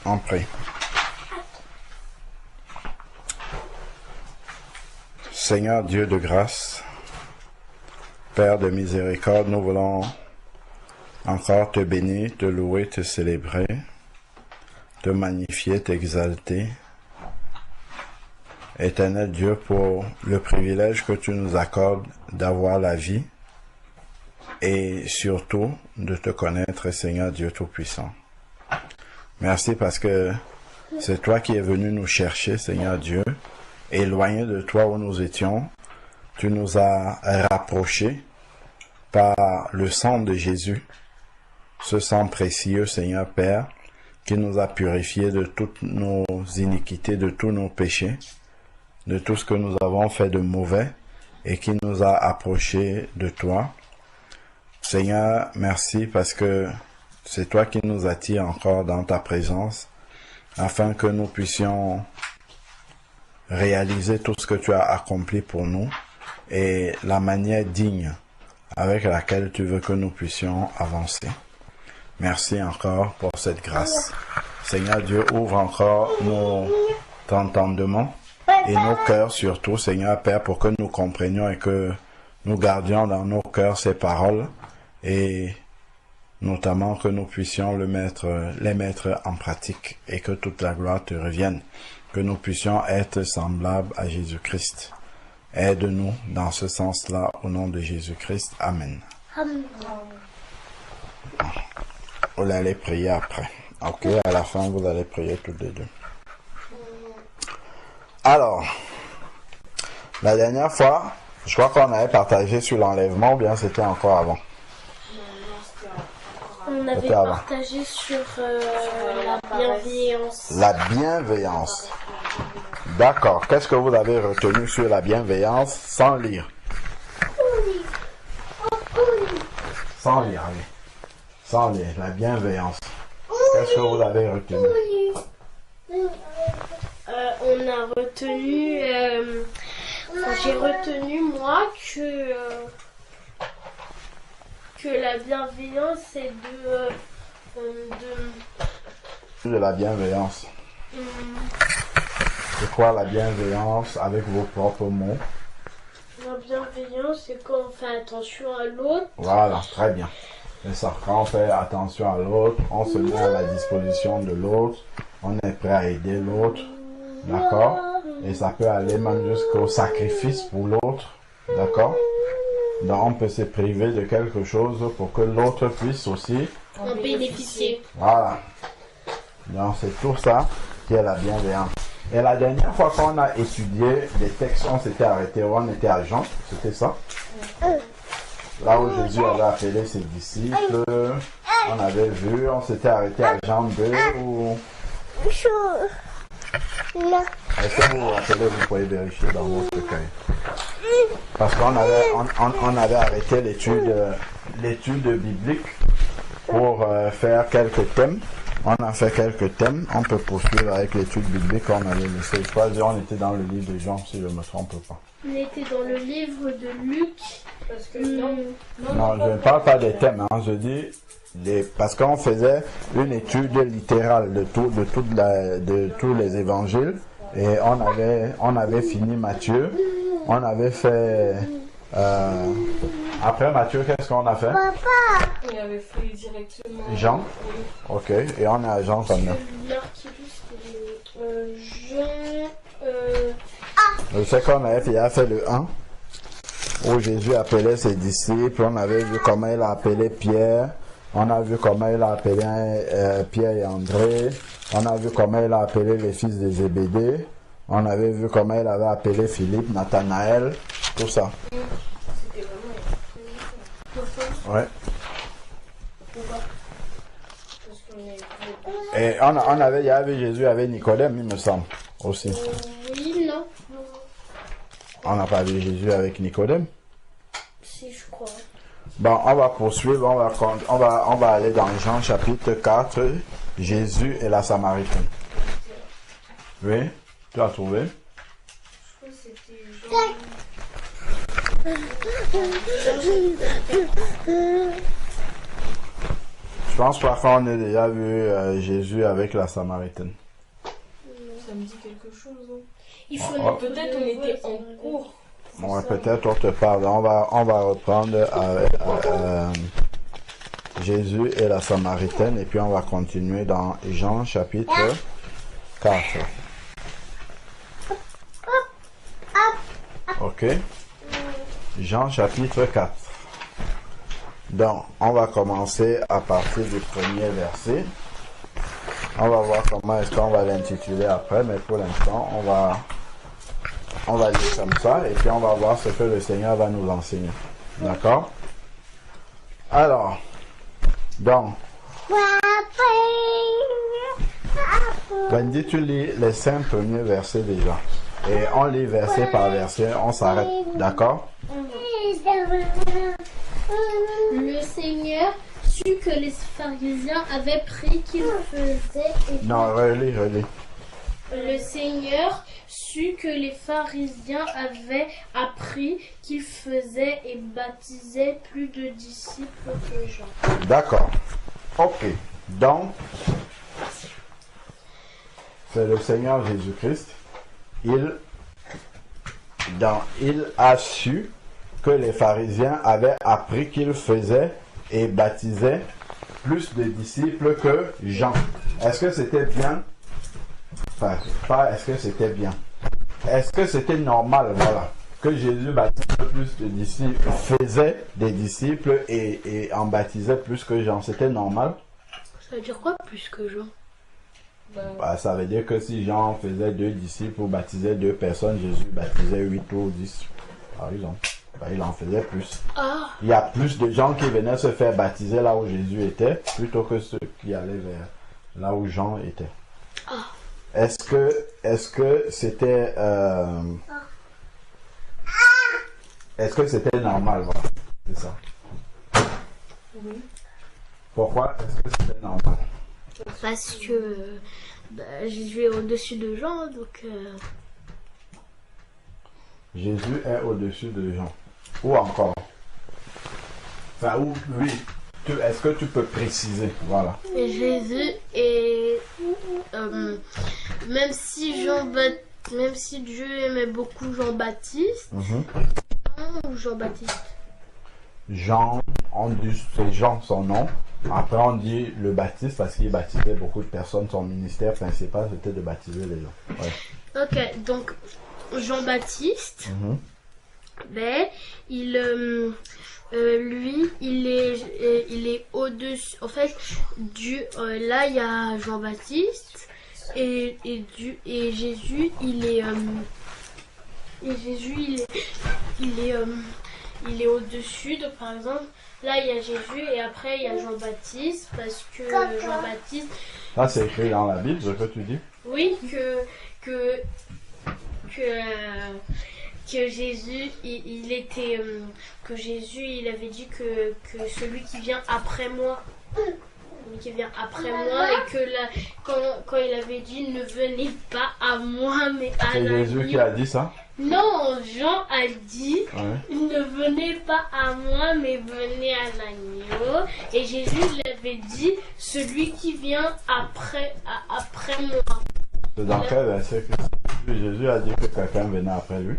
On prie. Seigneur Dieu de grâce, Père de miséricorde, nous voulons encore te bénir, te louer, te célébrer, te magnifier, t'exalter. Éternel Dieu, pour le privilège que tu nous accordes d'avoir la vie et surtout de te connaître, Seigneur Dieu Tout-Puissant. Merci parce que c'est toi qui es venu nous chercher, Seigneur Dieu. Éloigné de toi où nous étions, tu nous as rapprochés par le sang de Jésus, ce sang précieux, Seigneur Père, qui nous a purifiés de toutes nos iniquités, de tous nos péchés, de tout ce que nous avons fait de mauvais et qui nous a approchés de toi. Seigneur, merci parce que c'est toi qui nous attires encore dans ta présence afin que nous puissions réaliser tout ce que tu as accompli pour nous et la manière digne avec laquelle tu veux que nous puissions avancer. Merci encore pour cette grâce. Seigneur Dieu, ouvre encore nos entendements et nos cœurs surtout, Seigneur Père, pour que nous comprenions et que nous gardions dans nos cœurs ces paroles et notamment que nous puissions les mettre en pratique et que toute la gloire te revienne, que nous puissions être semblables à Jésus-Christ. Aide-nous dans ce sens-là au nom de Jésus-Christ. Amen. Amen. Vous allez prier après. Ok, à la fin, vous allez prier toutes les deux. Alors, la dernière fois, je crois qu'on avait partagé sur l'enlèvement, ou bien c'était encore avant? On avait partagé sur la bienveillance. La bienveillance. D'accord. Qu'est-ce que vous avez retenu sur la bienveillance sans lire? Sans lire, allez. Sans lire, la bienveillance. Qu'est-ce que vous avez retenu? On a retenu... j'ai retenu, moi, que la bienveillance c'est de la bienveillance. C'est quoi la bienveillance avec vos propres mots? La bienveillance, c'est quand on fait attention à l'autre. Voilà, très bien. C'est ça, quand on fait attention à l'autre, on se met à la disposition de l'autre, on est prêt à aider l'autre, d'accord? Et ça peut aller même jusqu'au sacrifice pour l'autre, d'accord? Donc on peut se priver de quelque chose pour que l'autre puisse aussi en bénéficier. Voilà. Donc c'est tout ça qui est la bienveillance. Et la dernière fois qu'on a étudié les textes, on s'était arrêté, on était à Jean, c'était ça? Là où Jésus avait appelé ses disciples, on avait vu, on s'était arrêté à Jean 2 ou... Est-ce que vous vous rappelez, vous pouvez vérifier dans votre cahier? Parce qu'on avait arrêté l'étude biblique pour faire quelques thèmes. On a fait quelques thèmes. On peut poursuivre avec l'étude biblique qu'on avait laissé. Je crois qu'on était dans le livre de Jean, si je ne me trompe pas. On était dans le livre de Luc. Parce que non, je ne parle pas des thèmes. Hein, je dis parce qu'on faisait une étude littérale de tous les évangiles. Et on avait fini Matthieu. On avait fait... après Matthieu, qu'est-ce qu'on a fait? Papa! On avait fait directement... Jean? Ok. Et on est à Jean combien? Jean... Je sais qu'on avait fait le 1, où Jésus appelait ses disciples. On avait vu comment il a appelé Pierre. On a vu comment il a appelé Pierre et André. On a vu comment il a appelé les fils de Zébédée. On avait vu comment il avait appelé Philippe, Nathanaël, tout ça. Ouais. Et il y avait Jésus avec Nicodème, il me semble, aussi. Oui, non. On n'a pas vu Jésus avec Nicodème? Si, je crois. Bon, on va poursuivre, on va aller dans Jean chapitre 4, Jésus et la Samaritaine. Oui, tu as trouvé? Je crois que c'était pense pas qu'on ait déjà vu Jésus avec la Samaritaine. Ça me dit quelque chose. Hein. Il faut Peut-être on était en cours. Ouais, peut-être on te parle. On va reprendre Jésus et la Samaritaine et puis on va continuer dans Jean chapitre 4. Ok? Jean chapitre 4. Donc, on va commencer à partir du premier verset. On va voir comment est-ce qu'on va l'intituler après, mais pour l'instant, on va lire comme ça et puis on va voir ce que le Seigneur va nous enseigner. D'accord? Alors, donc, Wendy, tu lis les 5 premiers versets déjà. Et on lit verset par verset, on s'arrête. D'accord? Le Seigneur sut que les pharisiens avaient pris qu'il faisait et Non, relis. Le Seigneur sut que les pharisiens avaient appris qu'il faisait et baptisait plus de disciples que Jean. D'accord. Ok. Donc, c'est le Seigneur Jésus-Christ. Il a su que les pharisiens avaient appris qu'il faisait et baptisait plus de disciples que Jean. Est-ce que c'était bien? Enfin, pas est-ce que c'était bien. Est-ce que c'était normal, voilà, que Jésus baptise plus de disciples, faisait des disciples et en baptisait plus que Jean? C'était normal? Ça veut dire quoi plus que Jean? Bah, ça veut dire que si Jean faisait 2 disciples ou baptisait 2 personnes, Jésus baptisait 8 ou 10, par exemple. Bah, il en faisait plus. Ah, Il y a plus de gens qui venaient se faire baptiser là où Jésus était, plutôt que ceux qui allaient vers là où Jean était. Ah. Est-ce que c'était est-ce que c'était normal, voilà. C'est ça. Oui. Pourquoi est-ce que c'était normal? parce que Jésus est au-dessus de Jean, donc Jésus est au-dessus de Jean. Ou encore. Enfin, ou oui. Est-ce que tu peux préciser? Voilà. et Jésus est même si Dieu aimait beaucoup Jean-Baptiste, ou Jean-Baptiste. Jean, on dit, c'est Jean son nom. Après, on dit le Baptiste parce qu'il baptisait beaucoup de personnes. Son ministère principal, c'était de baptiser les gens. Ouais. Ok, donc Jean-Baptiste, lui, il est au-dessus. En fait, là, il y a Jean-Baptiste et Jésus, il est au-dessus de, par exemple, là, il y a Jésus et après, il y a Jean-Baptiste parce que Jean-Baptiste. Ça, c'est écrit dans la Bible, ce que tu dis? Oui, que Jésus, que Jésus, il avait dit que celui qui vient après moi, et que là, quand il avait dit ne venez pas à moi, mais à C'est l'agneau. Jésus qui a dit ça? Non, Jean a dit Ouais. ne venez pas à moi, mais venez à l'agneau. Et Jésus l'avait dit celui qui vient après moi. C'est dans quel verset que Jésus a dit que quelqu'un venait après lui?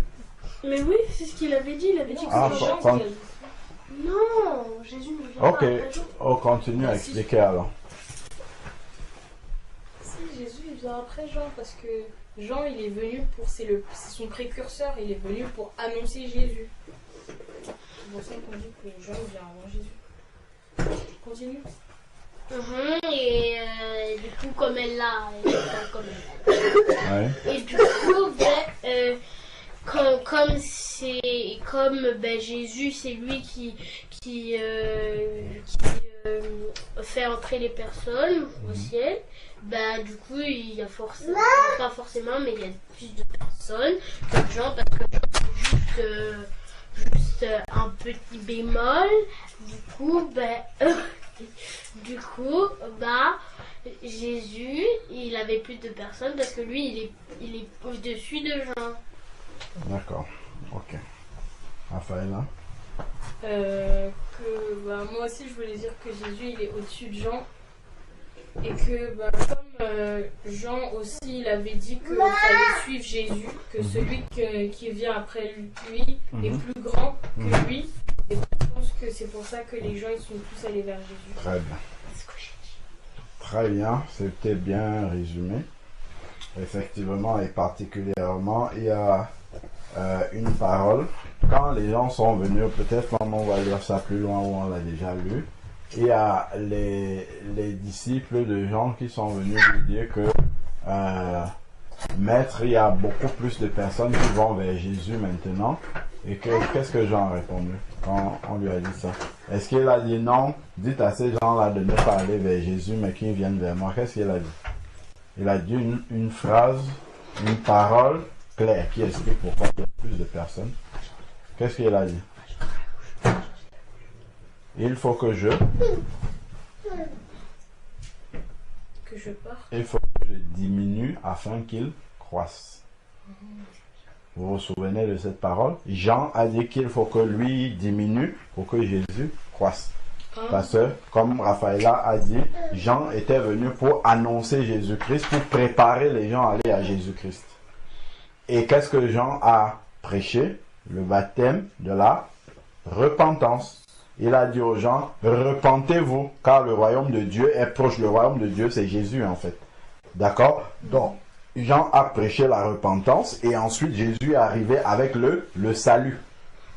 Mais oui, c'est ce qu'il avait dit. Il avait dit que Ah, c'était Jean. quand- Non, Jésus ne vient Ok, pas après Jean. on continue à expliquer alors. Si Jésus il vient après Jean parce que Jean il est venu c'est son précurseur, il est venu pour annoncer Jésus. C'est pour ça qu'on dit que Jean il vient avant Jésus. Continue. Et du coup, comme elle l'a, Ouais. et du coup, comme Jésus, c'est lui qui fait entrer les personnes au ciel. Du coup, il y a forcément, pas forcément, mais il y a plus de personnes que Jean, parce que Jean, c'est juste un petit bémol. Du coup, Jésus, il avait plus de personnes parce que lui, il est au-dessus de Jean. D'accord. Ok. Raphaël, là? Moi aussi je voulais dire que Jésus il est au-dessus de Jean et que comme Jean aussi il avait dit qu'il fallait suivre Jésus, que celui qui vient après lui est plus grand que lui, et je pense que c'est pour ça que les gens ils sont tous allés vers Jésus. Très bien. Très bien, c'était bien résumé. Effectivement et particulièrement, il y a une parole. Quand les gens sont venus, peut-être même on va lire ça plus loin où on l'a déjà lu, il y a les disciples de Jean qui sont venus lui dire que Maître, il y a beaucoup plus de personnes qui vont vers Jésus maintenant. Et qu'est-ce que Jean a répondu quand on lui a dit ça? Est-ce qu'il a dit non, dites à ces gens-là de ne pas aller vers Jésus mais qu'ils viennent vers moi? Qu'est-ce qu'il a dit? Il a dit une phrase, une parole claire qui explique pourquoi il y a plus de personnes. Qu'est-ce qu'il a dit? Il faut que je parte. Il faut que je diminue afin qu'il croisse. Vous vous souvenez de cette parole? Jean a dit qu'il faut que lui diminue pour que Jésus croisse. Parce que, comme Raphaëla a dit, Jean était venu pour annoncer Jésus-Christ, pour préparer les gens à aller à Jésus-Christ. Et qu'est-ce que Jean a prêché? Le baptême de la repentance. Il a dit aux gens, repentez-vous, car le royaume de Dieu est proche. Le royaume de Dieu, c'est Jésus en fait. D'accord? Donc, Jean a prêché la repentance et ensuite Jésus est arrivé avec le salut.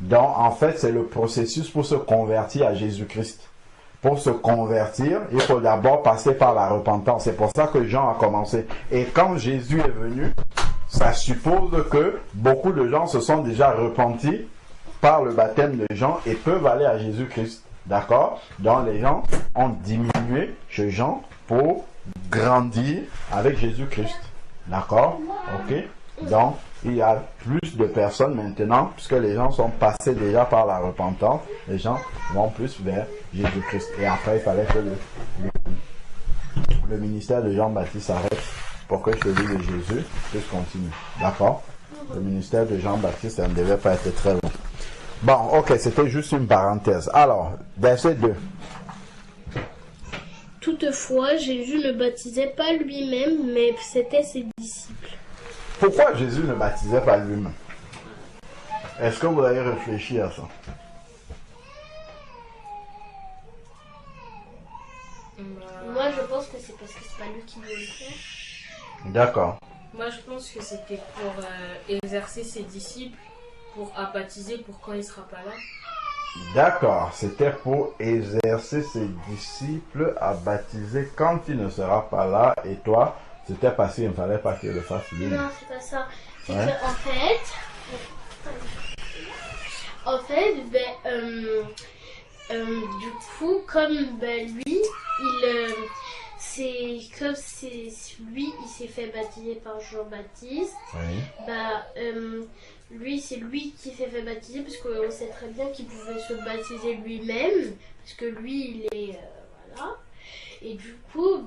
Donc, en fait, c'est le processus pour se convertir à Jésus-Christ. Pour se convertir, il faut d'abord passer par la repentance. C'est pour ça que Jean a commencé. Et quand Jésus est venu, ça suppose que beaucoup de gens se sont déjà repentis par le baptême de Jean et peuvent aller à Jésus-Christ. D'accord? Donc, les gens ont diminué chez Jean pour grandir avec Jésus-Christ. D'accord? Ok? Donc, il y a plus de personnes maintenant, puisque les gens sont passés déjà par la repentance, les gens vont plus vers Jésus-Christ. Et après, il fallait que le ministère de Jean-Baptiste s'arrête pour que celui de Jésus puisse continuer. D'accord? Le ministère de Jean-Baptiste, ça ne devait pas être très long. Bon, ok, c'était juste une parenthèse. Alors, verset 2. Toutefois, Jésus ne baptisait pas lui-même, mais c'était ses disciples. Pourquoi Jésus ne baptisait pas lui-même? Est-ce que vous avez réfléchi à ça? Moi, je pense que c'est parce que c'est pas lui qui voulait le faire. D'accord. Moi, je pense que c'était pour exercer ses disciples, pour baptiser pour quand il sera pas là. D'accord, c'était pour exercer ses disciples à baptiser quand il ne sera pas là. Et toi, c'était parce qu'il ne fallait pas qu'il le fasse lui. Non, c'est pas ça. C'est Ouais. que, en fait, du coup, comme lui, c'est comme lui, il s'est fait baptiser par Jean-Baptiste. Oui. Lui, c'est lui qui s'est fait baptiser parce qu'on sait très bien qu'il pouvait se baptiser lui-même parce que lui, il est voilà. Et du coup,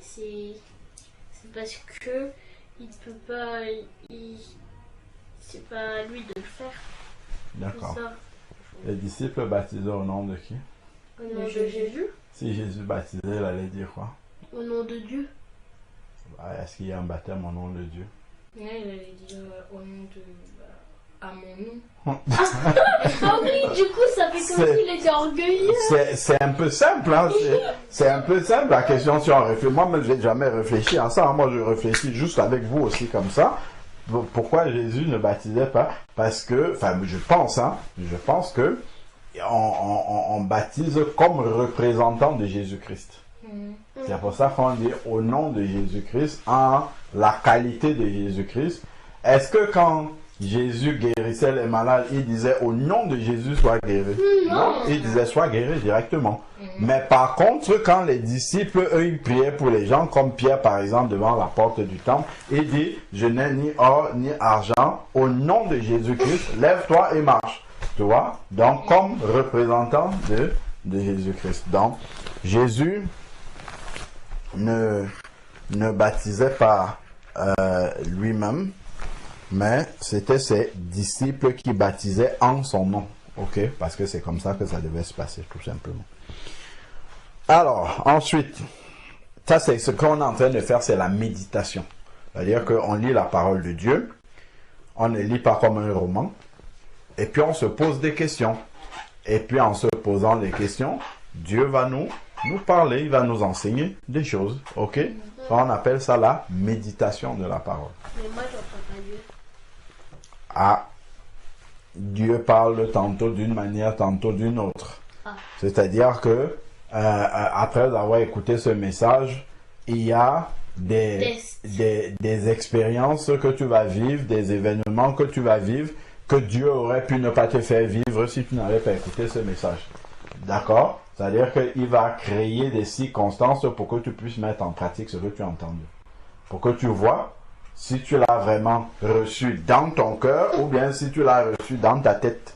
c'est parce que il peut pas, c'est pas à lui de le faire. D'accord. C'est ça. Les disciples baptisaient au nom de qui? Au nom de Jésus. Si Jésus baptisait, il allait dire quoi? Au nom de Dieu. Est-ce qu'il y a un baptême au nom de Dieu? Ouais, il allait dire au nom de... à mon nom. Ah oui, du coup, ça fait comme s'il était orgueilleux. C'est un peu simple, hein? C'est un peu simple la question si on réfléchit. Moi, même, je n'ai jamais réfléchi à ça. Moi, je réfléchis juste avec vous aussi comme ça. Pourquoi Jésus ne baptisait pas? Parce que, enfin, je pense que on baptise comme représentant de Jésus-Christ. C'est pour ça qu'on dit au nom de Jésus-Christ, en la qualité de Jésus-Christ. Est-ce que quand Jésus guérissait les malades, il disait au nom de Jésus sois guéri? Non, il disait sois guéri directement. Mais par contre, quand les disciples, eux, ils priaient pour les gens, comme Pierre par exemple devant la porte du temple, il dit je n'ai ni or ni argent, au nom de Jésus-Christ, lève-toi et marche. Tu vois? Donc, comme représentant de Jésus-Christ. Donc, Jésus ne baptisait pas lui-même, mais c'était ses disciples qui baptisaient en son nom. Ok, parce que c'est comme ça que ça devait se passer, tout simplement. Alors, ensuite, ça c'est ce qu'on est en train de faire, c'est la méditation. C'est-à-dire qu'on lit la parole de Dieu, on ne lit pas comme un roman, et puis on se pose des questions. Et puis en se posant des questions, Dieu va nous parler, il va nous enseigner des choses. Ok? On appelle ça la méditation de la parole. Mais moi, j'entends pas Dieu. Ah, Dieu parle tantôt d'une manière, tantôt d'une autre. Ah. C'est-à-dire que après avoir écouté ce message, il y a des expériences que tu vas vivre, des événements que tu vas vivre, que Dieu aurait pu ne pas te faire vivre si tu n'avais pas écouté ce message. D'accord? C'est-à-dire qu'il va créer des circonstances pour que tu puisses mettre en pratique ce que tu as entendu. Pour que tu vois si tu l'as vraiment reçu dans ton cœur ou bien si tu l'as reçu dans ta tête.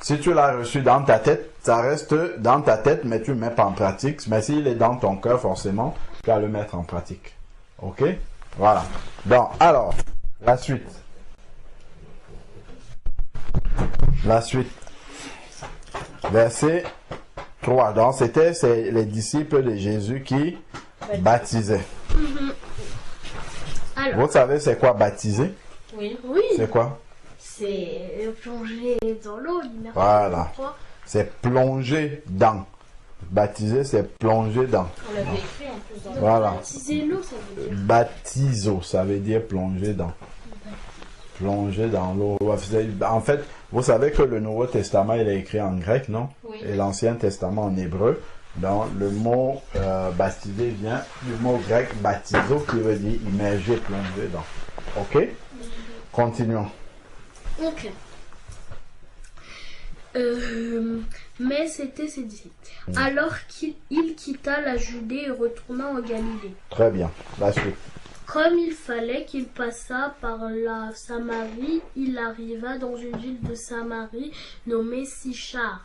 Si tu l'as reçu dans ta tête, ça reste dans ta tête, mais tu ne le mets pas en pratique. Mais s'il est dans ton cœur, forcément, tu vas le mettre en pratique. Ok? Voilà. Donc, alors, la suite. La suite. Verset 3. Donc, c'est les disciples de Jésus qui baptisaient. Alors, Vous savez c'est quoi baptiser? Oui. oui, C'est quoi? c'est plonger dans l'eau, l'immersion. Voilà. je crois. C'est plonger dans. Baptiser, c'est plonger dans. On l'avait écrit en plus dans le... Voilà. Baptiser l'eau, ça veut dire. Baptizo, ça veut dire plonger dans. Plonger dans l'eau. En fait, vous savez que le Nouveau Testament, il est écrit en grec, non? Oui. Et l'Ancien Testament en hébreu. Donc, le mot baptiser vient du mot grec baptizo qui veut dire immerger, plonger dans. Ok? Continuons. Ok. Mais c'était ses disciples. Alors qu'il quitta la Judée et retourna en Galilée. Très bien. La suite. Comme il fallait qu'il passât par la Samarie, il arriva dans une ville de Samarie nommée Sichar,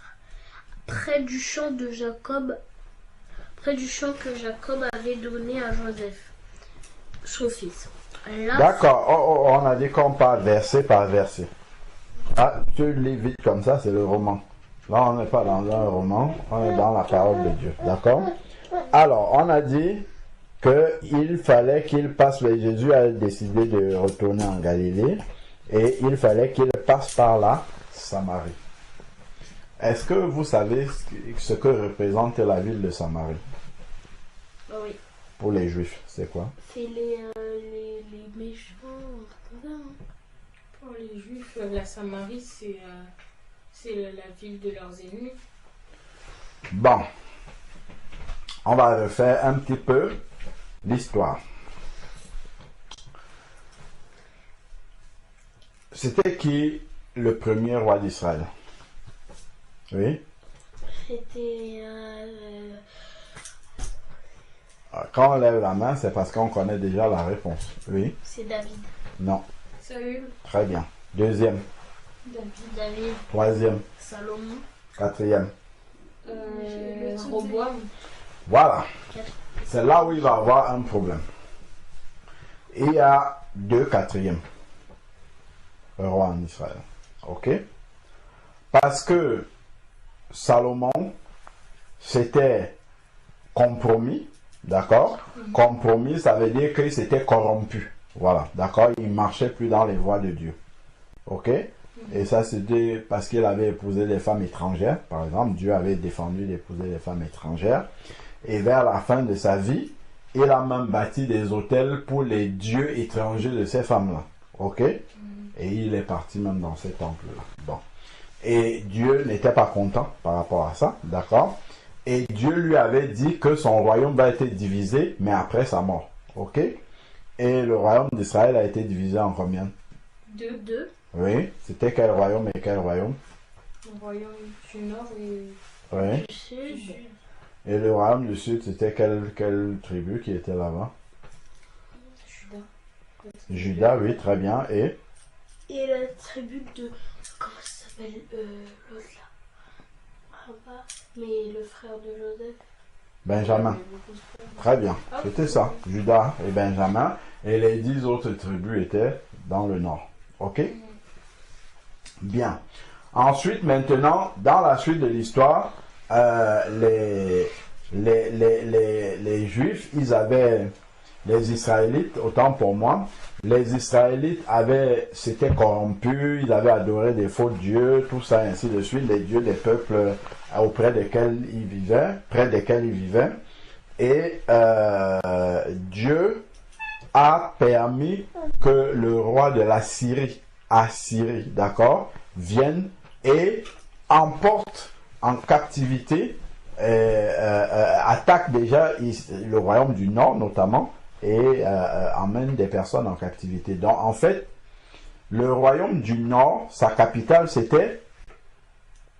près du champ que Jacob avait donné à Joseph, son fils. Là, D'accord. On a dit qu'on parle verset par verset. Ah, tu lis vite comme ça, c'est le roman. Là, on n'est pas dans un roman, on est dans la parole de Dieu. D'accord? Alors, on a dit qu'il fallait qu'il passe, Jésus a décidé de retourner en Galilée et il fallait qu'il passe par la Samarie. Est-ce que vous savez ce que représente la ville de Samarie? oui, Pour les Juifs, c'est quoi? c'est les méchants. Voilà. Pour les Juifs, la Samarie, c'est la ville de leurs ennemis. Bon, on va refaire un petit peu l'histoire. C'était qui le premier roi d'Israël? Oui? C'était Quand on lève la main, c'est parce qu'on connaît déjà la réponse. Oui? c'est David. Non. Saül, Très bien. Deuxième. David, Troisième. Salomon. Quatrième. Roboam. Voilà. C'est là où il va avoir un problème. Il y a 2 quatrièmes rois en Israël. Ok? Parce que Salomon, c'était compromis. D'accord? Compromis, ça veut dire qu'il s'était corrompu. Voilà. D'accord? Il ne marchait plus dans les voies de Dieu. Ok? Et ça, c'était parce qu'il avait épousé des femmes étrangères. Par exemple, Dieu avait défendu d'épouser des femmes étrangères. Et vers la fin de sa vie, il a même bâti des hôtels pour les dieux étrangers de ces femmes-là. Ok? Et il est parti même dans ces temples-là. Bon. Et Dieu n'était pas content par rapport à ça. D'accord? Et Dieu lui avait dit que son royaume va être divisé, mais après sa mort. Ok? Et le royaume d'Israël a été divisé en combien? 2. Oui. C'était quel royaume et quel royaume? Le royaume du Nord et Oui. du Sud. Et le royaume du Sud, c'était quelle tribu qui était là-bas? Juda. Juda, oui, très bien. Et Et la tribu de. Comment ça s'appelle l'autre là? Ah bah, mais le frère de Joseph. Benjamin. Très bien. C'était ça. Judas et Benjamin. Et les 10 autres tribus étaient dans le nord. Ok? Bien. Ensuite, maintenant, dans la suite de l'histoire, les Juifs, ils avaient, les Israélites, autant pour moi, les Israélites s'étaient corrompus, ils avaient adoré des faux dieux, tout ça, ainsi de suite, les dieux des peuples près desquels ils vivaient. Et Dieu a permis que le roi de la Syrie, d'accord, vienne et emporte en captivité, attaque déjà le royaume du Nord notamment, et emmène des personnes en captivité. Donc en fait, le royaume du Nord, sa capitale c'était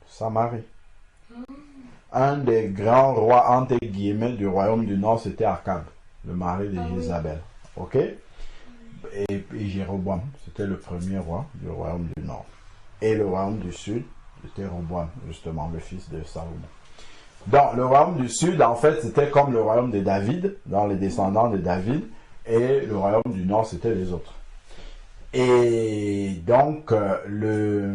Samarie. Un des grands rois entre guillemets du royaume du Nord, c'était Akab, le mari de Jézabel. Ok? Et Jéroboam, c'était le premier roi du royaume du Nord. Et le royaume du Sud, c'était Roboam, justement, le fils de Salomon. Donc, le royaume du Sud, en fait, c'était comme le royaume de David, dans les descendants de David, et le royaume du Nord, c'était les autres. Et donc, le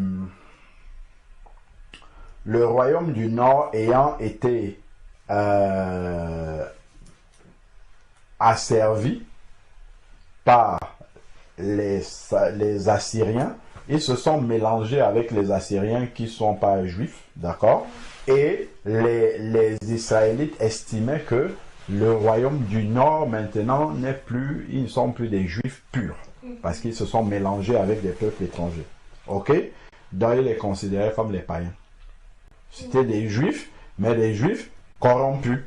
royaume du Nord ayant été asservi par les Assyriens, ils se sont mélangés avec les Assyriens qui ne sont pas juifs, d'accord? Et les Israélites estimaient que le royaume du Nord maintenant ils ne sont plus des juifs purs, parce qu'ils se sont mélangés avec des peuples étrangers. Ok? Donc ils les considéraient comme les païens. C'était des juifs, mais des juifs corrompus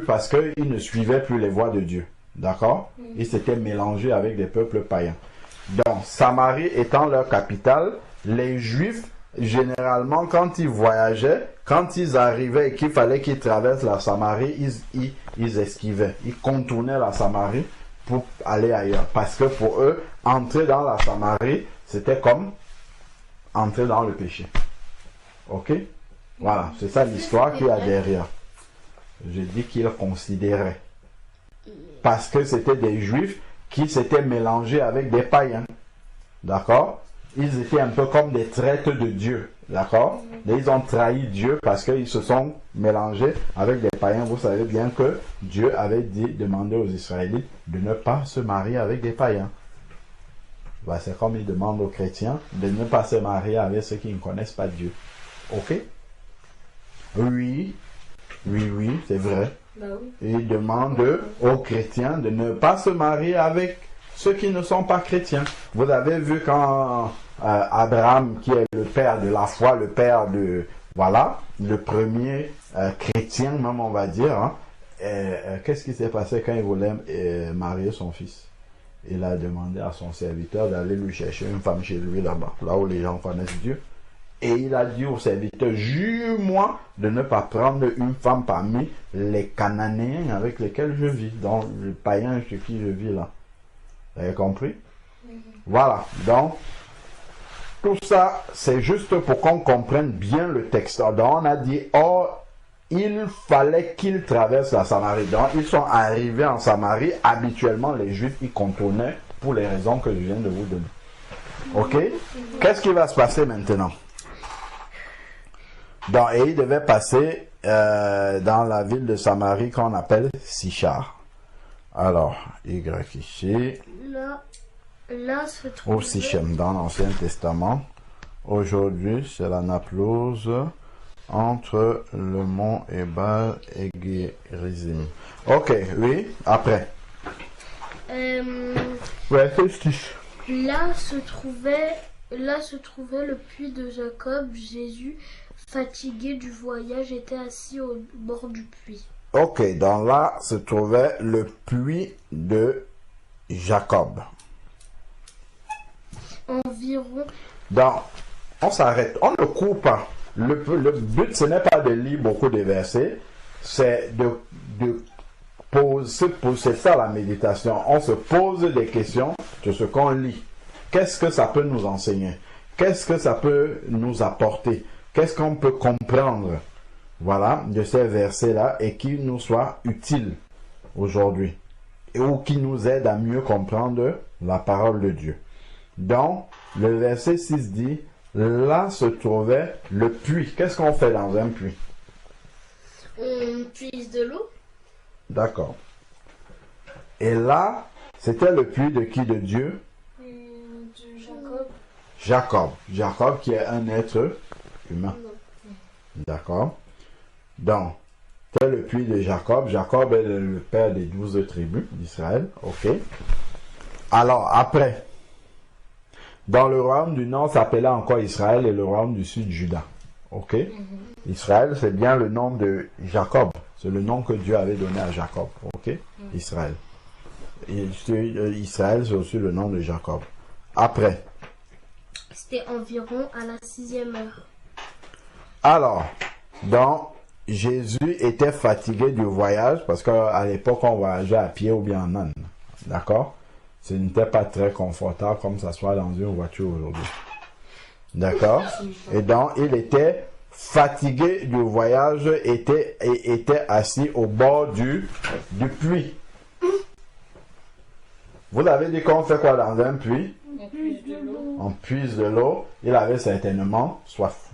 parce qu'ils ne suivaient plus les voies de Dieu. D'accord? Ils s'étaient mélangés avec des peuples païens. Donc, Samarie étant leur capitale, les Juifs, généralement, quand ils voyageaient, quand ils arrivaient et qu'il fallait qu'ils traversent la Samarie, ils esquivaient. Ils contournaient la Samarie pour aller ailleurs. Parce que pour eux, entrer dans la Samarie, c'était comme entrer dans le péché. Ok? Voilà, c'est ça l'histoire qu'il y a derrière. Je dis qu'ils considéraient. Parce que c'était des Juifs qui s'étaient mélangés avec des païens. D'accord? Ils étaient un peu comme des traîtres de Dieu. D'accord? Ils ont trahi Dieu parce qu'ils se sont mélangés avec des païens. Vous savez bien que Dieu avait demandé aux Israélites de ne pas se marier avec des païens. Ben, c'est comme il demande aux chrétiens de ne pas se marier avec ceux qui ne connaissent pas Dieu. Ok? Oui, c'est vrai. Bah oui. Il demande aux chrétiens de ne pas se marier avec ceux qui ne sont pas chrétiens. Vous avez vu quand Abraham, qui est le père de la foi, le père de, voilà, le premier chrétien même on va dire, hein, qu'est-ce qui s'est passé quand il voulait marier son fils? Il a demandé à son serviteur d'aller lui chercher une femme chez lui là-bas, là où les gens connaissent Dieu. Et il a dit au serviteur, jure-moi de ne pas prendre une femme parmi les Cananéens avec lesquels je vis, dans le païen chez qui je vis là. Vous avez compris? Voilà, donc, tout ça, c'est juste pour qu'on comprenne bien le texte. Donc, on a dit, il fallait qu'ils traversent la Samarie. Donc, ils sont arrivés en Samarie. Habituellement, les Juifs, ils contournaient pour les raisons que je viens de vous donner. Ok? Qu'est-ce qui va se passer maintenant? Donc, et il devait passer dans la ville de Samarie qu'on appelle Sichar. Alors, Y ici. Là se trouve. Au Sichem, dans l'Ancien Testament. Aujourd'hui, c'est la Naplouse entre le mont Ebal et Gérizim. Ok, oui, après. Ouais, c'est Là se trouvait le puits de Jacob. Jésus, fatigué du voyage, était assis au bord du puits. Ok, donc là se trouvait le puits de Jacob. Environ. Donc, on s'arrête, on ne court pas. Le but, ce n'est pas de lire beaucoup de versets, c'est de poser, c'est ça la méditation. On se pose des questions de ce qu'on lit. Qu'est-ce que ça peut nous enseigner? Qu'est-ce que ça peut nous apporter? Qu'est-ce qu'on peut comprendre voilà, de ces versets-là et qui nous soient utiles aujourd'hui ou qui nous aident à mieux comprendre la parole de Dieu. Donc, le verset 6 dit, là se trouvait le puits. Qu'est-ce qu'on fait dans un puits? On puise de l'eau. D'accord. Et là, c'était le puits de qui? De Dieu? De Jacob. Jacob. Jacob qui est un être humain. D'accord. Donc, c'est le puits de Jacob. Jacob est le père des 12 tribus d'Israël. Ok. Alors, après, dans le royaume du nord s'appelait encore Israël et le royaume du sud Juda. Ok. Israël, c'est bien le nom de Jacob. C'est le nom que Dieu avait donné à Jacob. Ok. Israël. Et Israël, c'est aussi le nom de Jacob. Après. C'était environ à la 6e heure. Alors, donc, Jésus était fatigué du voyage parce qu'à l'époque, on voyageait à pied ou bien en âne. D'accord? Ce n'était pas très confortable comme ça soit dans une voiture aujourd'hui. D'accord? Et donc, il était fatigué du voyage et était assis au bord du puits. Vous avez dit qu'on fait quoi dans un puits? On puise de l'eau. On puise de l'eau. Il avait certainement soif.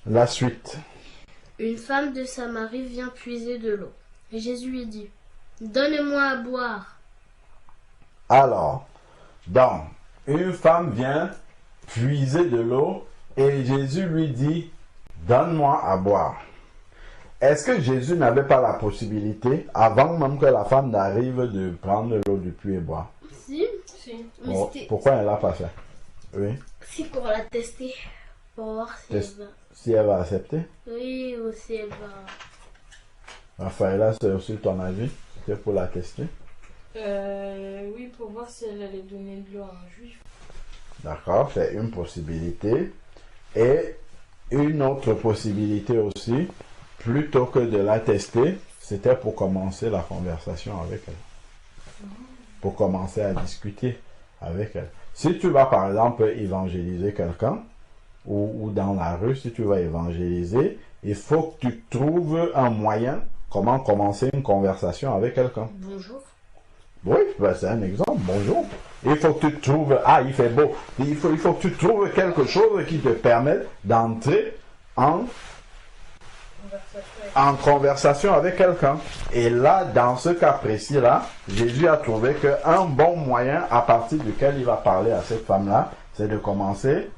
La suite. Une femme de Samarie vient puiser de l'eau. Et Jésus lui dit, donne-moi à boire. Alors, donc, une femme vient puiser de l'eau et Jésus lui dit, donne-moi à boire. Est-ce que Jésus n'avait pas la possibilité, avant même que la femme n'arrive, de prendre l'eau du puits et boire? Si, Si. mais Bon, c'était pourquoi elle l'a pas fait? Oui. si pour la tester. Pour voir si Test. elle va. Si elle va accepter. Oui, ou si elle va. Raphaëla, c'est aussi ton avis? C'était pour la tester. Oui, pour voir si elle allait donner de l'eau à un juif. D'accord, c'est une possibilité. Et une autre possibilité aussi, plutôt que de la tester, c'était pour commencer la conversation avec elle. Pour commencer à discuter avec elle. Si tu vas par exemple évangéliser quelqu'un, ou dans la rue, si tu vas évangéliser, il faut que tu trouves un moyen comment commencer une conversation avec quelqu'un. Bonjour. Oui, ben c'est un exemple. Bonjour. Il faut que tu trouves... Ah, il fait beau. Il faut que tu trouves quelque chose qui te permette d'entrer en conversation avec quelqu'un. Et là, dans ce cas précis-là, Jésus a trouvé qu'un bon moyen à partir duquel il va parler à cette femme-là, c'est de commencer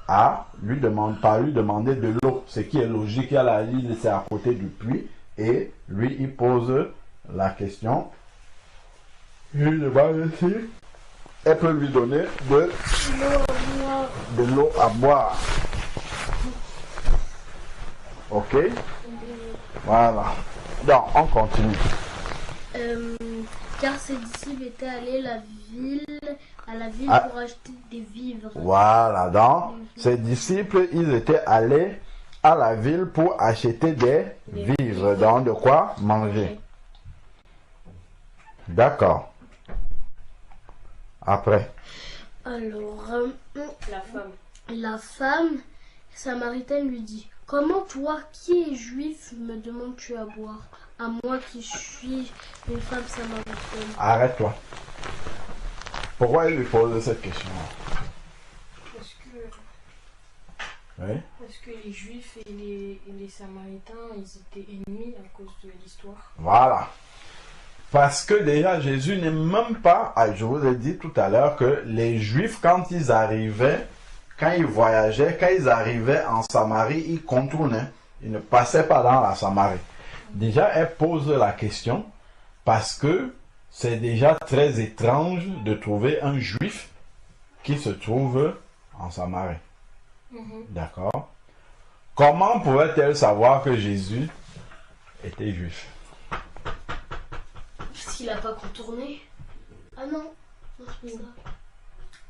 à lui demander de l'eau. Ce qui est logique, il y a la ligne, c'est à côté du puits. Et lui, il pose la question. Il demande si elle peut lui donner de l'eau à boire. Ok? Voilà. Donc, on continue. Car ses disciples étaient allés à la ville pour acheter des vivres. Voilà. Donc, ses disciples, ils étaient allés à la ville pour acheter des vivres. Donc, de quoi manger. D'accord. Après. Alors, La femme. la femme samaritaine lui dit, comment toi, qui es juif, me demandes-tu à boire, à moi qui suis une femme samaritaine? Arrête-toi. Pourquoi il lui pose cette question-là? Parce que les juifs et les samaritains, ils étaient ennemis à cause de l'histoire. Voilà. Parce que déjà, Jésus n'est même pas... Ah, je vous ai dit tout à l'heure que les Juifs, quand ils arrivaient, quand ils voyageaient, quand ils arrivaient en Samarie, ils contournaient. Ils ne passaient pas dans la Samarie. Déjà, elle pose la question parce que c'est déjà très étrange de trouver un Juif qui se trouve en Samarie. D'accord? Comment pouvait-elle savoir que Jésus était Juif? Parce qu'il n'a pas contourné. Ah non, non c'est pas ça.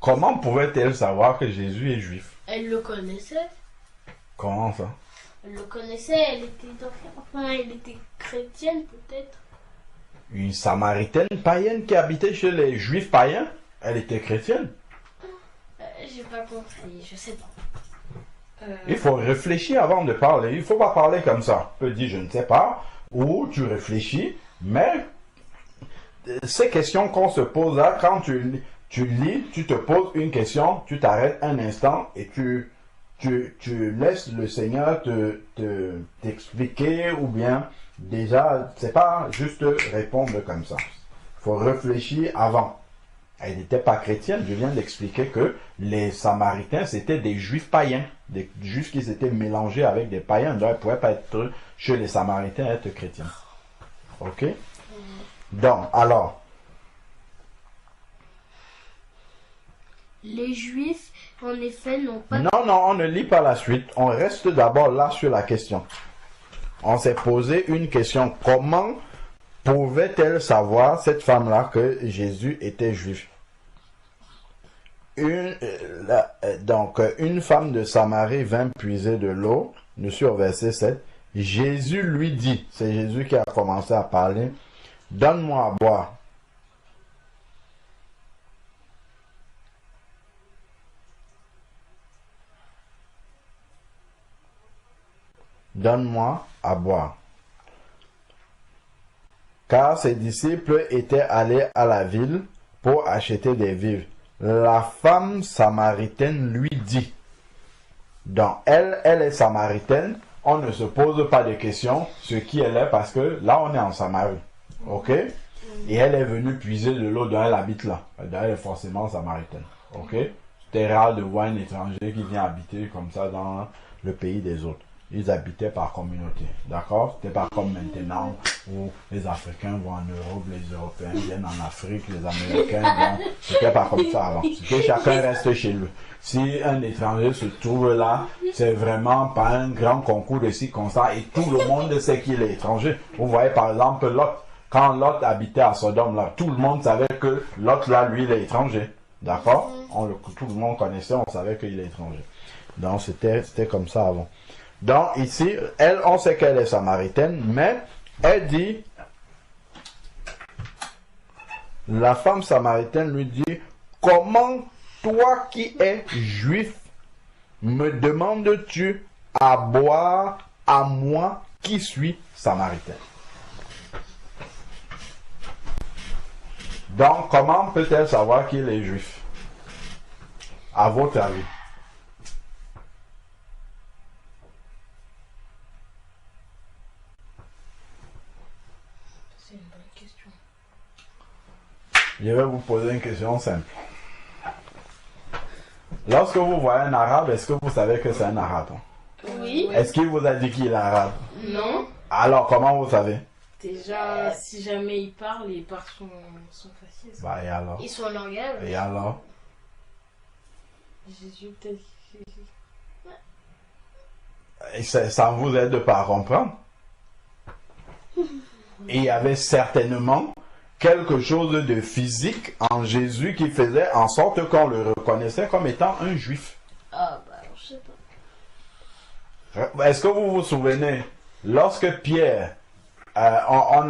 Comment pouvait-elle savoir que Jésus est juif? Elle le connaissait. Comment ça? Elle le connaissait, elle était chrétienne peut-être. Une samaritaine païenne qui habitait chez les juifs païens? Elle était chrétienne? J'ai pas compris, je sais pas. Il faut réfléchir avant de parler. Il ne faut pas parler comme ça. Tu peux dire je ne sais pas, ou tu réfléchis, mais ces questions qu'on se pose là, quand tu lis, tu te poses une question, tu t'arrêtes un instant et tu laisses le Seigneur t'expliquer, ou bien déjà, c'est pas juste répondre comme ça. Il faut réfléchir avant. Elle n'était pas chrétienne, je viens d'expliquer que les Samaritains, c'était des Juifs païens, des Juifs qui s'étaient mélangés avec des païens, donc ils ne pouvaient pas être chez les Samaritains être chrétiens. Ok? Donc, alors, Les Juifs, en effet, n'ont pas... non, on ne lit pas la suite. On reste d'abord là sur la question. On s'est posé une question. Comment pouvait-elle savoir, cette femme-là, que Jésus était juif? Donc, une femme de Samarie vint puiser de l'eau. Nous sommes au verset 7. Jésus lui dit, c'est Jésus qui a commencé à parler, donne-moi à boire. Donne-moi à boire. Car ses disciples étaient allés à la ville pour acheter des vivres. La femme samaritaine lui dit, donc elle est samaritaine, on ne se pose pas de questions sur qui elle est parce que là on est en Samarie. Ok? Et elle est venue puiser de l'eau dont elle habite là. Elle est forcément samaritaine. Ok? C'était rare de voir un étranger qui vient habiter comme ça dans le pays des autres. Ils habitaient par communauté, d'accord? C'était pas comme maintenant où les Africains vont en Europe, les Européens viennent en Afrique, les Américains vont... C'était pas comme ça avant. C'était chacun reste chez lui. Si un étranger se trouve là, c'est vraiment pas un grand concours de circonstances et tout le monde sait qu'il est étranger. Vous voyez par exemple Lot. Quand Lot habitait à Sodome là, tout le monde savait que Lot là, lui, il est étranger. D'accord? Tout le monde connaissait, on savait qu'il est étranger. Donc c'était comme ça avant. Donc ici, elle, on sait qu'elle est samaritaine, mais elle dit, la femme samaritaine lui dit, comment toi qui es juif, me demandes-tu à boire à moi qui suis samaritain? Donc comment peut-elle savoir qu'il est juif? À votre avis? Je vais vous poser une question simple. Lorsque vous voyez un arabe, est-ce que vous savez que c'est un arabe? Oui. Est-ce qu'il vous a dit qu'il est arabe? Non. Alors, comment vous savez? Déjà, si jamais il parle, les parts sont faciles. Bah, et alors? Ils sont en langage. Et alors? Jésus, peut-être. Et ça ne vous aide pas à comprendre? Et il y avait certainement quelque chose de physique en Jésus qui faisait en sorte qu'on le reconnaissait comme étant un juif. Ah bah je sais pas. Est-ce que vous vous souvenez, lorsque Pierre, lors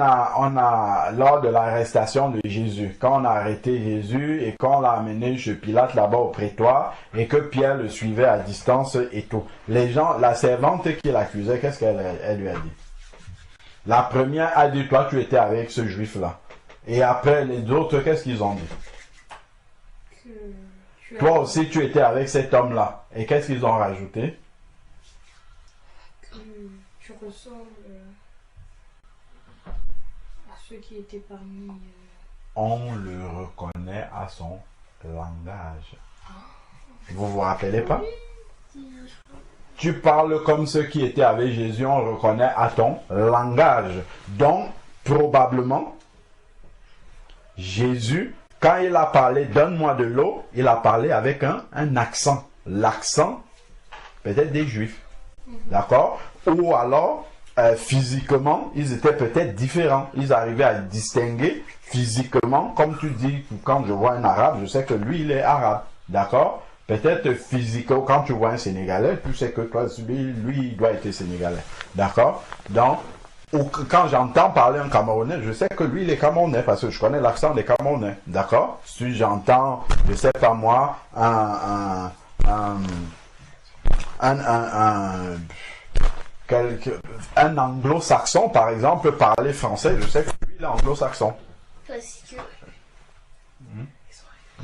de l'arrestation de Jésus, quand on a arrêté Jésus et qu'on l'a amené chez Pilate là-bas au prétoire et que Pierre le suivait à distance et tout, les gens, la servante qui l'accusait, qu'est-ce qu'elle lui a dit? La première a dit, toi tu étais avec ce juif-là. Et après, les autres, qu'est-ce qu'ils ont dit? Toi aussi, tu étais avec cet homme-là. Et qu'est-ce qu'ils ont rajouté? Que tu ressembles à ceux qui étaient parmi... On le reconnaît à son langage. Vous vous rappelez pas? Tu parles comme ceux qui étaient avec Jésus, on le reconnaît à ton langage. Donc, probablement... Jésus, quand il a parlé, donne-moi de l'eau, il a parlé avec un accent. L'accent, peut-être des Juifs. D'accord? Ou alors, physiquement, ils étaient peut-être différents. Ils arrivaient à distinguer physiquement, comme tu dis, quand je vois un arabe, je sais que lui, il est arabe. D'accord? Peut-être physiquement, quand tu vois un Sénégalais, tu sais que toi, lui, il doit être Sénégalais. D'accord? Donc, ou quand j'entends parler un Camerounais, je sais que lui, il est Camerounais, parce que je connais l'accent des Camerounais, d'accord? Si j'entends, je sais pas moi, un anglo-saxon, par exemple, parler français, je sais que lui, il est anglo-saxon. Parce que...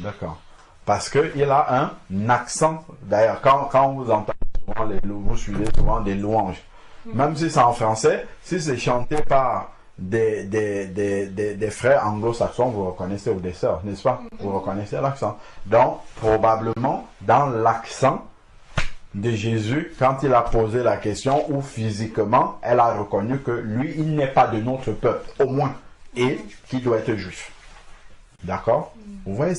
D'accord. Parce qu'il a un accent. D'ailleurs, quand vous entendez souvent vous suivez souvent des louanges, même si c'est en français, si c'est chanté par des frères anglo-saxons, vous reconnaissez, ou des sœurs, n'est-ce pas? Vous reconnaissez l'accent. Donc, probablement, dans l'accent de Jésus, quand il a posé la question, ou physiquement, elle a reconnu que lui, il n'est pas de notre peuple, au moins, et qu'il doit être juif. D'accord? Vous voyez,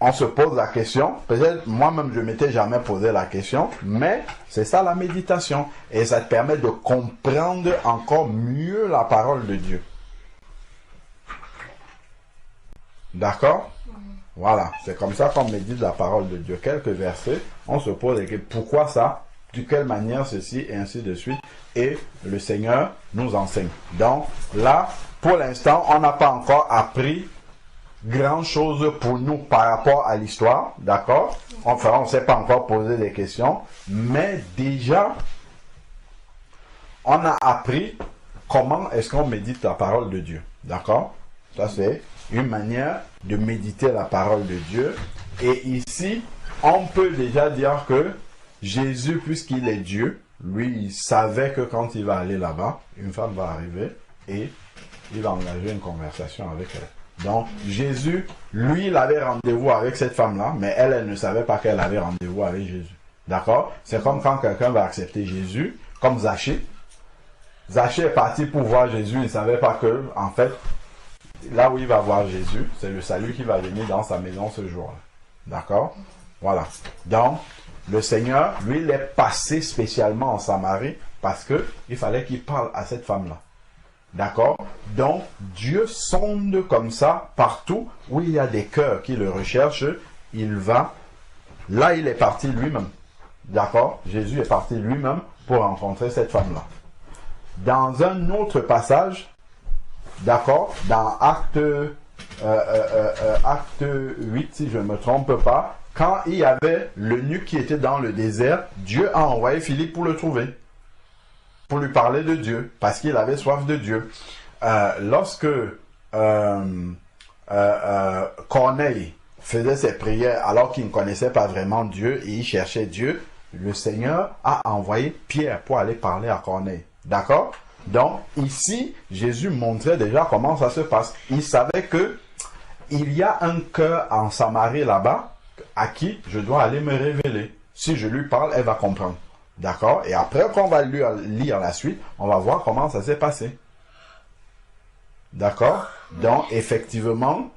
on se pose la question, peut-être moi-même je m'étais jamais posé la question, mais c'est ça la méditation. Et ça te permet de comprendre encore mieux la parole de Dieu. D'accord? Voilà, c'est comme ça qu'on médite la parole de Dieu. Quelques versets, on se pose la question, pourquoi ça? De quelle manière ceci? Et ainsi de suite. Et le Seigneur nous enseigne. Donc là, pour l'instant, on n'a pas encore appris grand chose pour nous par rapport à l'histoire, d'accord? Enfin, on ne s'est pas encore posé des questions, mais déjà, on a appris comment est-ce qu'on médite la parole de Dieu, d'accord? Ça, c'est une manière de méditer la parole de Dieu. Et ici, on peut déjà dire que Jésus, puisqu'il est Dieu, lui, il savait que quand il va aller là-bas, une femme va arriver et il va engager une conversation avec elle. Donc, Jésus, lui, il avait rendez-vous avec cette femme-là, mais elle ne savait pas qu'elle avait rendez-vous avec Jésus. D'accord? C'est comme quand quelqu'un va accepter Jésus, comme Zachée. Zachée est parti pour voir Jésus, il ne savait pas que, en fait, là où il va voir Jésus, c'est le salut qui va venir dans sa maison ce jour-là. D'accord? Voilà. Donc, le Seigneur, lui, il est passé spécialement en Samarie parce qu'il fallait qu'il parle à cette femme-là. D'accord? Donc, Dieu sonde comme ça partout où il y a des cœurs qui le recherchent. Il va, là il est parti lui-même. D'accord? Jésus est parti lui-même pour rencontrer cette femme-là. Dans un autre passage, d'accord? Dans Acte 8, si je ne me trompe pas, quand il y avait l'eunuque qui était dans le désert, Dieu a envoyé Philippe pour le trouver. Pour lui parler de Dieu, parce qu'il avait soif de Dieu. Lorsque Corneille faisait ses prières alors qu'il ne connaissait pas vraiment Dieu et il cherchait Dieu, le Seigneur a envoyé Pierre pour aller parler à Corneille. D'accord? Donc, ici, Jésus montrait déjà comment ça se passe. Il savait que il y a un cœur en Samarie là-bas à qui je dois aller me révéler. Si je lui parle, elle va comprendre. D'accord? Et après qu'on va lire la suite, on va voir comment ça s'est passé. D'accord? Donc, effectivement,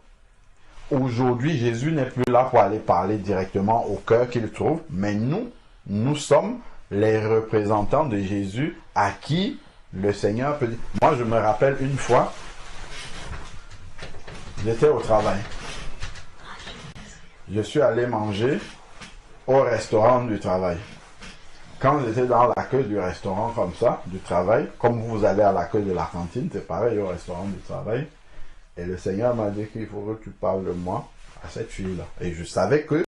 aujourd'hui, Jésus n'est plus là pour aller parler directement au cœur qu'il trouve, mais nous sommes les représentants de Jésus à qui le Seigneur peut dire. Moi, je me rappelle une fois, j'étais au travail. Je suis allé manger au restaurant du travail. Quand j'étais dans l'accueil du restaurant comme ça, du travail, comme vous allez à l'accueil de la cantine, c'est pareil au restaurant du travail. Et le Seigneur m'a dit qu'il faut que tu parles de moi à cette fille-là. Et je savais que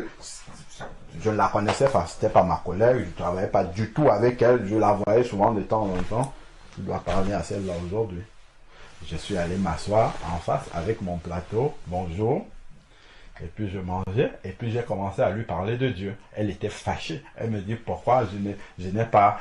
je ne la connaissais pas, c'était pas ma collègue, je ne travaillais pas du tout avec elle, je la voyais souvent de temps en temps. Je dois parler à celle-là aujourd'hui. Je suis allé m'asseoir en face avec mon plateau, bonjour. Et puis je mangeais, et puis j'ai commencé à lui parler de Dieu. Elle était fâchée. Elle me dit pourquoi je n'ai pas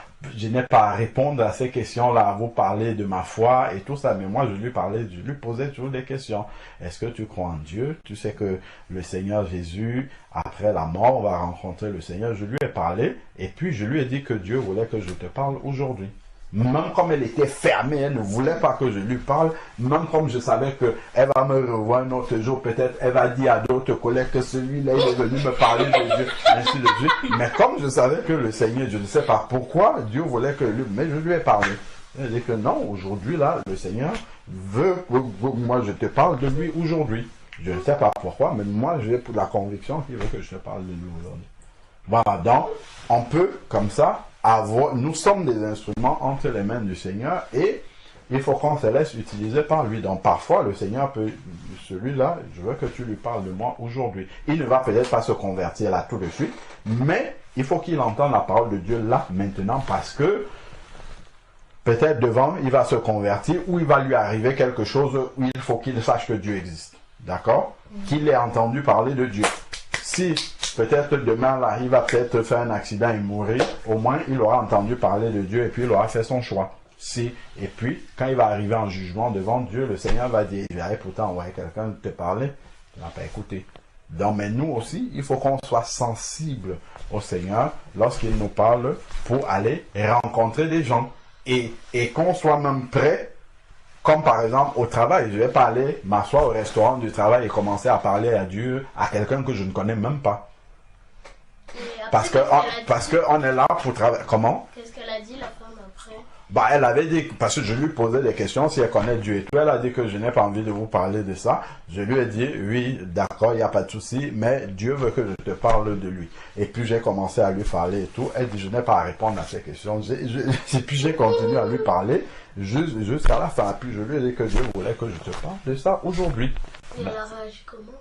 à répondre à ces questions-là, à vous parler de ma foi et tout ça. Mais moi je lui parlais, je lui posais toujours des questions. Est-ce que tu crois en Dieu? Tu sais que le Seigneur Jésus, après la mort, va rencontrer le Seigneur. Je lui ai parlé, et puis je lui ai dit que Dieu voulait que je te parle aujourd'hui. Même comme elle était fermée, elle ne voulait pas que je lui parle, même comme je savais qu'elle va me revoir un autre jour, peut-être elle va dire à d'autres collègues que celui-là il est venu me parler de Dieu, ainsi de suite. Mais comme je savais que le Seigneur, je ne sais pas pourquoi, Dieu voulait que lui, mais je lui ai parlé. Elle a dit que non, aujourd'hui là, le Seigneur veut que moi je te parle de lui aujourd'hui. Je ne sais pas pourquoi, mais moi j'ai pour la conviction qu'il veut que je te parle de lui aujourd'hui. Voilà, donc on peut comme ça nous sommes des instruments entre les mains du Seigneur et il faut qu'on se laisse utiliser par lui. Donc parfois, le Seigneur peut, celui-là, je veux que tu lui parles de moi aujourd'hui. Il ne va peut-être pas se convertir là tout de suite, mais il faut qu'il entende la parole de Dieu là, maintenant, parce que peut-être devant, il va se convertir ou il va lui arriver quelque chose où il faut qu'il sache que Dieu existe. D'accord? Qu'il ait entendu parler de Dieu. Si peut-être demain, là, il va peut-être faire un accident et mourir, au moins il aura entendu parler de Dieu et puis il aura fait son choix. Si, et puis, quand il va arriver en jugement devant Dieu, le Seigneur va dire, il avait pourtant envoyé quelqu'un te parler, tu n'as pas écouté. Donc, mais nous aussi, il faut qu'on soit sensible au Seigneur lorsqu'il nous parle pour aller rencontrer des gens. Et qu'on soit même prêt, comme par exemple au travail. Je ne vais pas aller m'asseoir au restaurant du travail et commencer à parler à Dieu, à quelqu'un que je ne connais même pas. Parce qu'on est là pour travailler. Comment? Qu'est-ce qu'elle a dit, la femme, après? Bah, elle avait dit, parce que je lui posais des questions si elle connaît Dieu et tout. Elle a dit que je n'ai pas envie de vous parler de ça. Je lui ai dit, oui, d'accord, il n'y a pas de souci, mais Dieu veut que je te parle de lui. Et puis j'ai commencé à lui parler et tout. Elle dit, je n'ai pas à répondre à ces questions. Et puis j'ai continué à lui parler jusqu'à la fin. Puis je lui ai dit que Dieu voulait que je te parle de ça aujourd'hui. Et elle a réagi comment?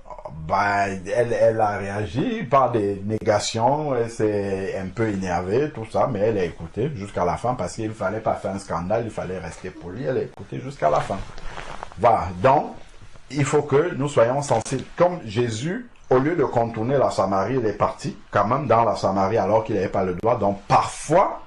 Bah, elle a réagi par des négations, elle s'est un peu énervée, tout ça, mais elle a écouté jusqu'à la fin parce qu'il ne fallait pas faire un scandale, il fallait rester poli, elle a écouté jusqu'à la fin. Voilà, donc, il faut que nous soyons sensibles. Comme Jésus, au lieu de contourner la Samarie, il est parti quand même dans la Samarie alors qu'il n'avait pas le droit. Donc, parfois,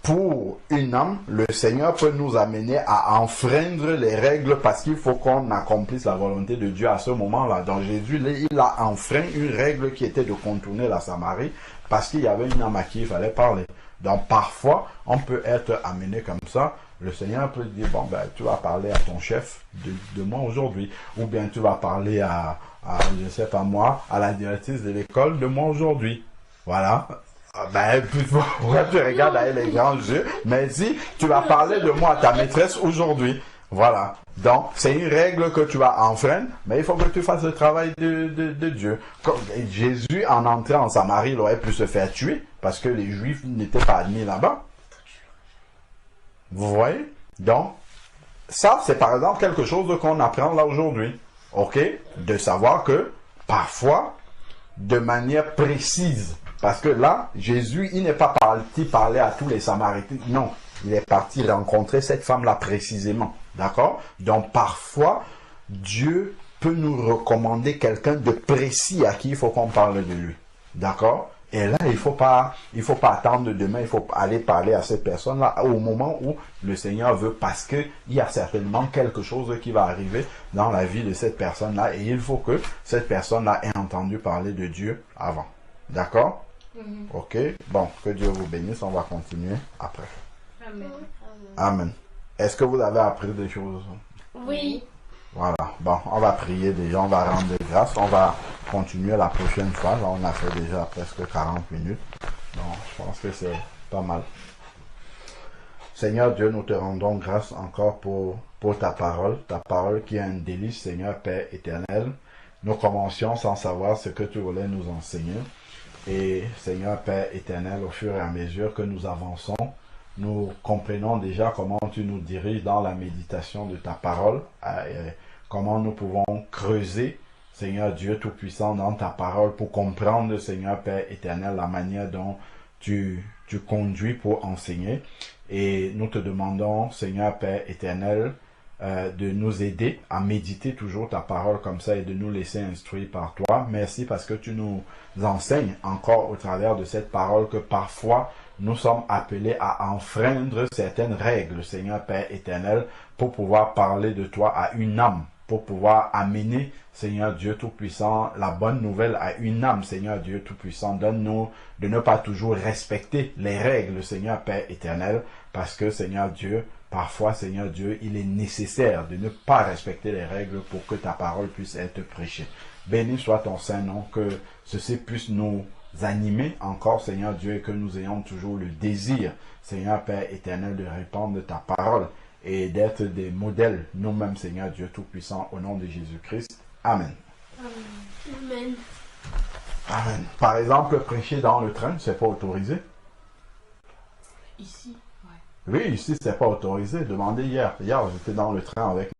pour une âme, le Seigneur peut nous amener à enfreindre les règles parce qu'il faut qu'on accomplisse la volonté de Dieu à ce moment-là. Donc Jésus, il a enfreint une règle qui était de contourner la Samarie parce qu'il y avait une âme à qui il fallait parler. Donc parfois, on peut être amené comme ça. Le Seigneur peut dire, bon, ben, tu vas parler à ton chef de moi aujourd'hui. Ou bien tu vas parler à, je ne sais pas moi, à la directrice de l'école de moi aujourd'hui. Voilà. Ben, pourquoi tu regardes avec les grands yeux? Mais si tu vas parler de moi à ta maîtresse aujourd'hui. Voilà. Donc, c'est une règle que tu vas enfreindre, mais il faut que tu fasses le travail de Dieu. Comme Jésus, en entrant en Samarie, il aurait pu se faire tuer, parce que les Juifs n'étaient pas admis là-bas. Vous voyez? Donc, ça, c'est par exemple quelque chose qu'on apprend là aujourd'hui. OK? De savoir que, parfois, de manière précise, parce que là, Jésus, il n'est pas parti parler à tous les Samaritains. Non, il est parti rencontrer cette femme-là précisément. D'accord? Donc, parfois, Dieu peut nous recommander quelqu'un de précis à qui il faut qu'on parle de lui. D'accord? Et là, il faut pas attendre demain, il faut aller parler à cette personne-là au moment où le Seigneur veut, parce que il y a certainement quelque chose qui va arriver dans la vie de cette personne-là et il faut que cette personne-là ait entendu parler de Dieu avant. D'accord? Ok, bon, que Dieu vous bénisse, on va continuer après. Amen. Amen. Est-ce que vous avez appris des choses? Oui. Voilà, bon, on va prier déjà, on va rendre grâce, on va continuer la prochaine fois. Là, on a fait déjà presque 40 minutes. Donc, je pense que c'est pas mal. Seigneur Dieu, nous te rendons grâce encore pour ta parole qui est un délice, Seigneur Père éternel. Nous commencions sans savoir ce que tu voulais nous enseigner. Et Seigneur Père éternel, au fur et à mesure que nous avançons, nous comprenons déjà comment tu nous diriges dans la méditation de ta parole, comment nous pouvons creuser, Seigneur Dieu Tout-Puissant, dans ta parole pour comprendre, Seigneur Père éternel, la manière dont tu conduis pour enseigner. Et nous te demandons, Seigneur Père éternel, de nous aider à méditer toujours ta parole comme ça et de nous laisser instruire par toi. Merci parce que tu nous enseignes encore au travers de cette parole que parfois nous sommes appelés à enfreindre certaines règles, Seigneur Père éternel, pour pouvoir parler de toi à une âme, pour pouvoir amener, Seigneur Dieu Tout-Puissant, la bonne nouvelle à une âme, Seigneur Dieu Tout-Puissant. Donne-nous de ne pas toujours respecter les règles, Seigneur Père éternel, parce que, Seigneur Dieu, parfois, Seigneur Dieu, il est nécessaire de ne pas respecter les règles pour que ta parole puisse être prêchée. Béni soit ton Saint-Nom, que ceci puisse nous animer encore, Seigneur Dieu, et que nous ayons toujours le désir, Seigneur Père éternel, de répandre ta parole et d'être des modèles, nous-mêmes, Seigneur Dieu Tout-Puissant, au nom de Jésus-Christ. Amen. Amen. Amen. Par exemple, prêcher dans le train, c'est pas autorisé. Ici, Oui, ici, c'est pas autorisé. Demandez hier. Hier, j'étais dans le train avec